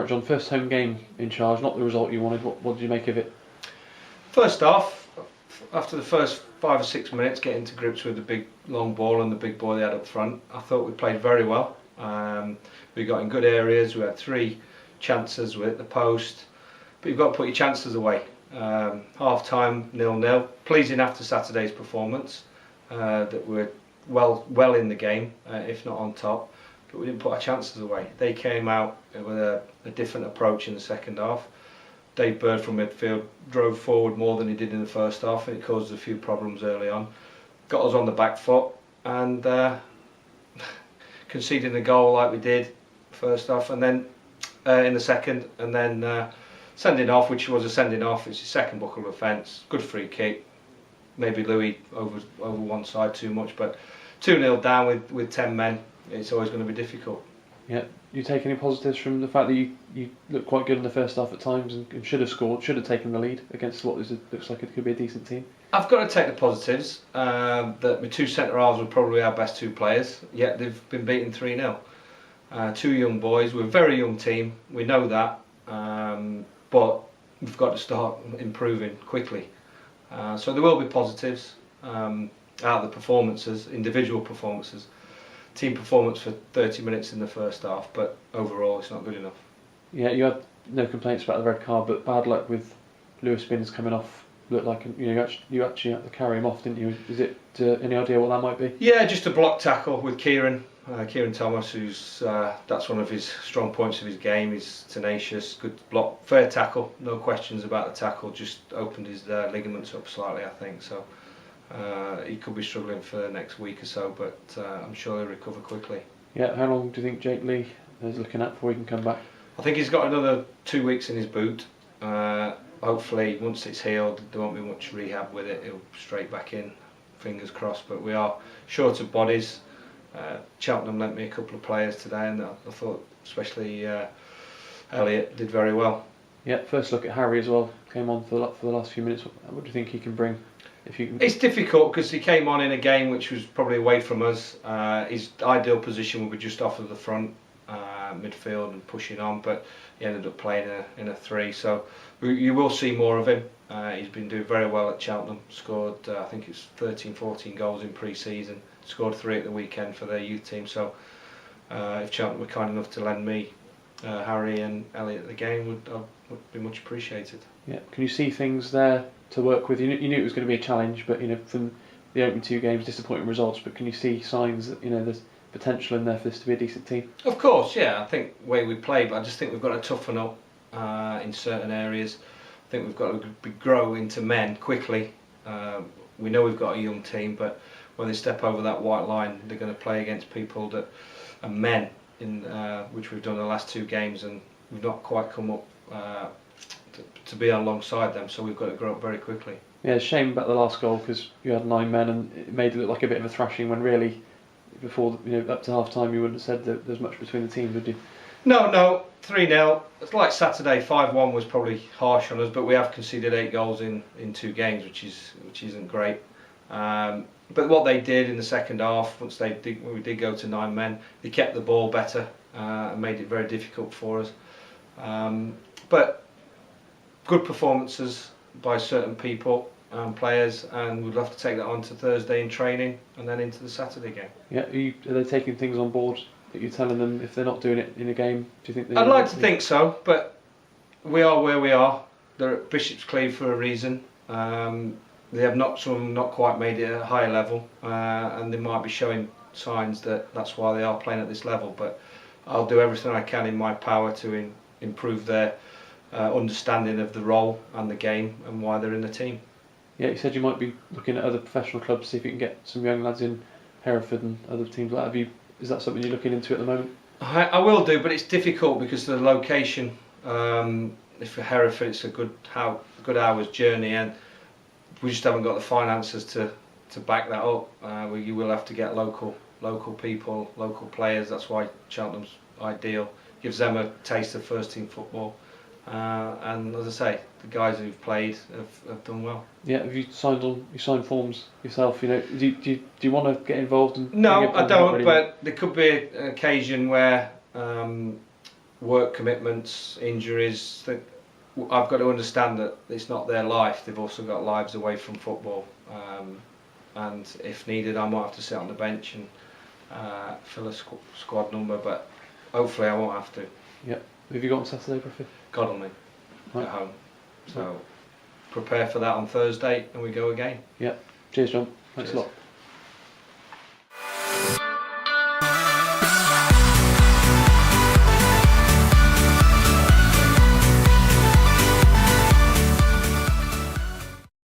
John, first home game in charge, not the result you wanted. What did you make of it? First off, after the first 5 or 6 minutes getting to grips with the big long ball and the big boy they had up front, I thought we played very well. We got in good areas, we had 3 chances, we hit the post, but you've got to put your chances away. Half time 0-0, pleasing after Saturday's performance that we're well in the game, if not on top, but we didn't put our chances away. They came out with a different approach in the second half. Dave Bird from midfield drove forward more than he did in the first half, and it caused a few problems early on. Got us on the back foot, and conceding the goal like we did first half, and then in the second, and then sending off, which was a sending off. It's his second buckle offence. Good free kick. Maybe Louis over one side too much, but 2-0 down with 10 men. It's always going to be difficult. Yeah. You take any positives from the fact that you looked quite good in the first half at times and should have scored, should have taken the lead against what looks like it could be a decent team? I've got to take the positives. That my 2 centre halves were probably our best 2 players, yet they've been beaten 3-0. 2 young boys. We're a very young team. We know that, but we've got to start improving quickly. So there will be positives out of the performances, individual performances. Team performance for 30 minutes in the first half, but overall it's not good enough. Yeah, you had no complaints about the red card, but bad luck with Lewis Binns coming off. Looked like you actually had to carry him off, didn't you? Is it any idea what that might be? Yeah, just a block tackle with Kieran Thomas, who's that's one of his strong points of his game. He's tenacious, good block, fair tackle, no questions about the tackle. Just opened his ligaments up slightly, I think. So he could be struggling for the next week or so, but I'm sure he'll recover quickly. Yeah, how long do you think Jake Lee is looking at before he can come back? I think he's got another 2 weeks in his boot. Hopefully, once it's healed, there won't be much rehab with it. He'll straight back in. Fingers crossed. But we are short of bodies. Cheltenham lent me a couple of players today, and I thought, especially Elliot, did very well. Yeah, first look at Harry as well. Came on for the last few minutes. What do you think he can bring? If you can... It's difficult because he came on in a game which was probably away from us. His ideal position would be just off of the front, midfield and pushing on, but he ended up playing in a 3. So you will see more of him. He's been doing very well at Cheltenham. Scored, I think it's 13-14 goals in pre-season. Scored 3 at the weekend for their youth team. So if Cheltenham were kind enough to lend me Harry and Elliot the game, would be much appreciated. Yeah, can you see things there to work with? You knew it was going to be a challenge, but from the opening 2 games, disappointing results. But can you see signs that there's potential in there for this to be a decent team? Of course, yeah. I think the way we play, but I just think we've got to toughen up in certain areas. I think we've got to grow into men quickly. We know we've got a young team, but when they step over that white line, they're going to play against people that are men, which we've done the last 2 games, and we've not quite come up to be alongside them. So we've got to grow up very quickly. Yeah, it's a shame about the last goal because you had 9 men and it made it look like a bit of a thrashing when really before up to half time you wouldn't have said that there's much between the teams, would you? No, 3-0. It's like Saturday. 5-1 was probably harsh on us, but we have conceded 8 goals in 2 games, which isn't great. But what they did in the second half, when we did go to 9 men, they kept the ball better and made it very difficult for us. But good performances by certain people and players, and we'd love to take that on to Thursday in training and then into the Saturday game. Yeah, are they taking things on board that you're telling them if they're not doing it in a game? Do you think? I'd like to think so, but we are where we are. They're at Bishop's Cleeve for a reason. They have not quite made it at a higher level, and they might be showing signs that that's why they are playing at this level. But I'll do everything I can in my power to improve their understanding of the role and the game and why they're in the team. Yeah, you said you might be looking at other professional clubs to see if you can get some young lads in Hereford and other teams like that. Is that something you're looking into at the moment? I will do, but it's difficult because of the location. If for Hereford, it's a good hour's journey, and we just haven't got the finances to back that up. You will have to get local people, local players. That's why Cheltenham's ideal. Gives them a taste of first team football. And as I say, the guys who've played have done well. Yeah, have you signed forms yourself? Do you want to get involved? No, I don't. But there could be an occasion where work commitments, injuries. I've got to understand that it's not their life. They've also got lives away from football. And if needed, I might have to sit on the bench and fill a squad number. But hopefully, I won't have to. Yeah. Who have you got on Saturday, Brough? Godalming Right. at home. So prepare for that on Thursday, and we go again. Yeah. Cheers, John. Thanks Cheers. a lot.